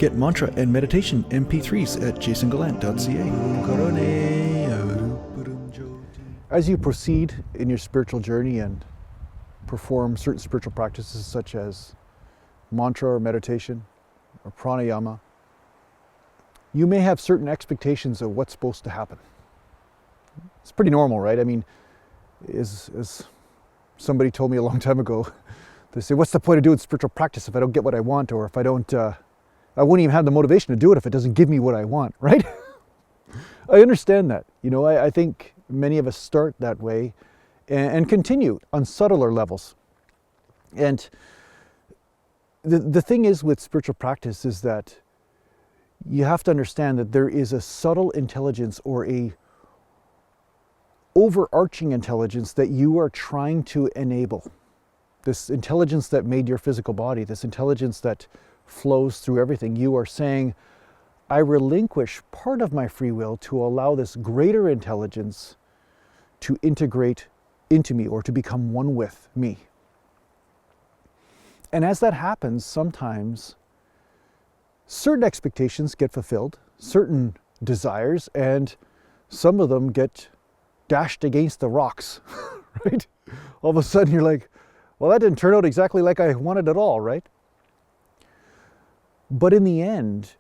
Get mantra and meditation MP3s at JasonGallant.ca. As you proceed in your spiritual journey and perform certain spiritual practices such as mantra or meditation or pranayama, you may have certain expectations of what's supposed to happen. It's pretty normal, right? I mean, as somebody told me a long time ago, they say, what's the point of doing spiritual practice if I don't get what I want, or if I don't, I wouldn't even have the motivation to do it if it doesn't give me what I want, right? I understand that. You know, I think many of us start that way and continue on subtler levels. And the thing is with spiritual practice is that you have to understand that there is a subtle intelligence or a overarching intelligence that you are trying to enable. This intelligence that made your physical body, this intelligence that flows through everything. You are saying, I relinquish part of my free will to allow this greater intelligence to integrate into me or to become one with me. And as that happens, sometimes certain expectations get fulfilled, certain desires, and some of them get dashed against the rocks, right? All of a sudden you're like, well, that didn't turn out exactly like I wanted at all, right? But in the end,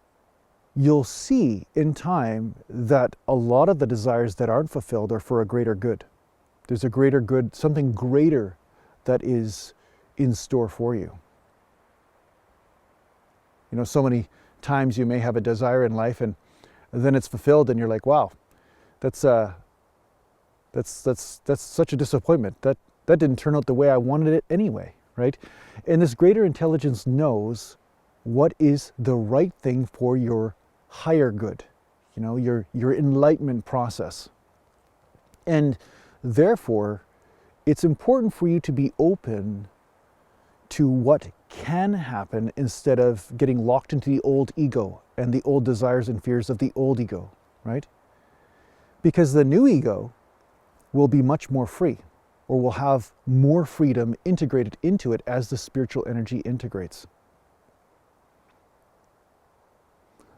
you'll see in time that a lot of the desires that aren't fulfilled are for a greater good. There's a greater good, something greater that is in store for you. You know, so many times you may have a desire in life and then it's fulfilled and you're like, wow, that's such a disappointment. That didn't turn out the way I wanted it anyway, right? And this greater intelligence knows what is the right thing for your higher good, you know, your enlightenment process. And therefore, it's important for you to be open to what can happen instead of getting locked into the old ego and the old desires and fears of the old ego, right? Because the new ego will be much more free, or will have more freedom integrated into it as the spiritual energy integrates.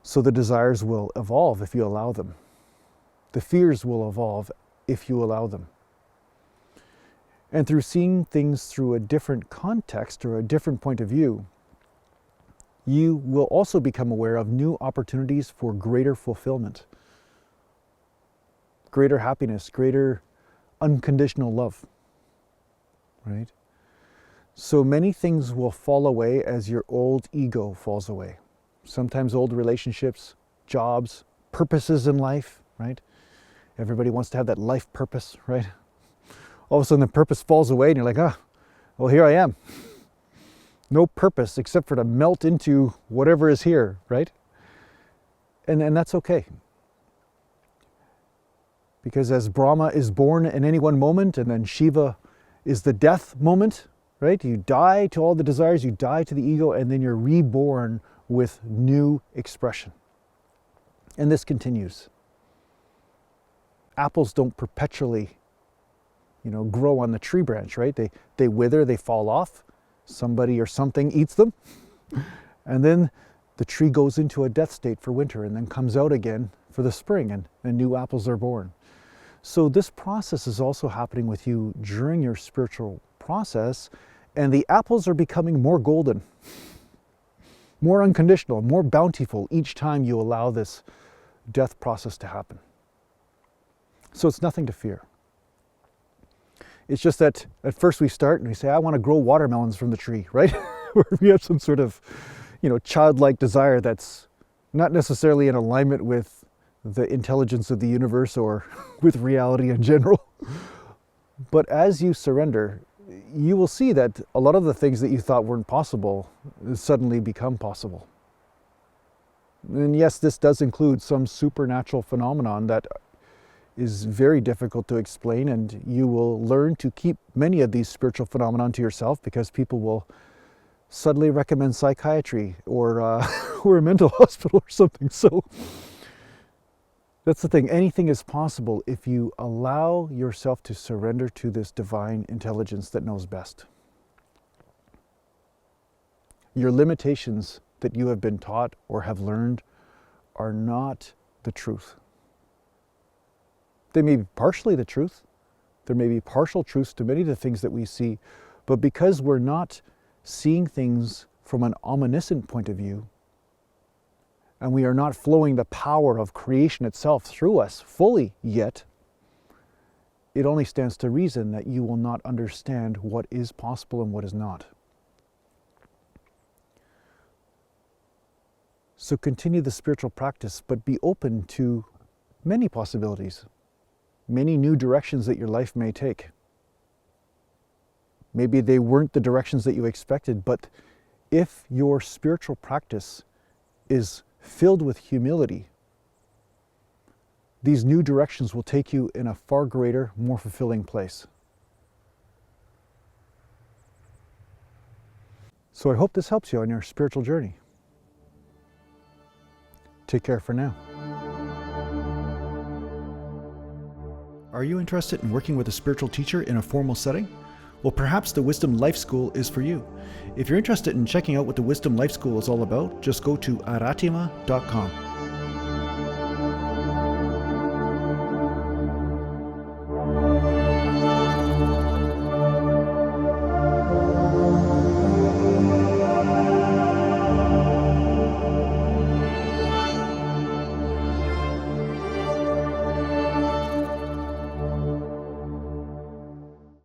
So the desires will evolve if you allow them. The fears will evolve if you allow them. And through seeing things through a different context or a different point of view, you will also become aware of new opportunities for greater fulfillment, greater happiness, greater unconditional love, right? So many things will fall away as your old ego falls away. Sometimes old relationships, jobs, purposes in life, right? Everybody wants to have that life purpose, right? All of a sudden the purpose falls away and you're like, well, here I am. No purpose except for to melt into whatever is here, right? And that's okay. Because as Brahma is born in any one moment and then Shiva is the death moment, right? You die to all the desires, you die to the ego, and then you're reborn with new expression. And this continues. Apples don't perpetually, grow on the tree branch, right? They wither, they fall off. Somebody or something eats them. And then the tree goes into a death state for winter and then comes out again for the spring and new apples are born. So this process is also happening with you during your spiritual process, and the apples are becoming more golden, more unconditional, more bountiful each time you allow this death process to happen. So it's nothing to fear. It's just that at first we start and we say, I want to grow watermelons from the tree, right? Or we have some sort of, childlike desire that's not necessarily in alignment with the intelligence of the universe or with reality in general. But as you surrender, you will see that a lot of the things that you thought weren't possible suddenly become possible. And yes, this does include some supernatural phenomenon that is very difficult to explain, and you will learn to keep many of these spiritual phenomena to yourself because people will suddenly recommend psychiatry or or a mental hospital or something. So that's the thing. Anything is possible if you allow yourself to surrender to this divine intelligence that knows best. Your limitations that you have been taught or have learned are not the truth. They may be partially the truth. There may be partial truths to many of the things that we see, but because we're not seeing things from an omniscient point of view, and we are not flowing the power of creation itself through us fully yet, it only stands to reason that you will not understand what is possible and what is not. So continue the spiritual practice, but be open to many possibilities, many new directions that your life may take. Maybe they weren't the directions that you expected, but if your spiritual practice is filled with humility, these new directions will take you in a far greater, more fulfilling place. So I hope this helps you on your spiritual journey. Take care for now. Are you interested in working with a spiritual teacher in a formal setting? Well, perhaps the Wisdom Life School is for you. If you're interested in checking out what the Wisdom Life School is all about, just go to aratima.com.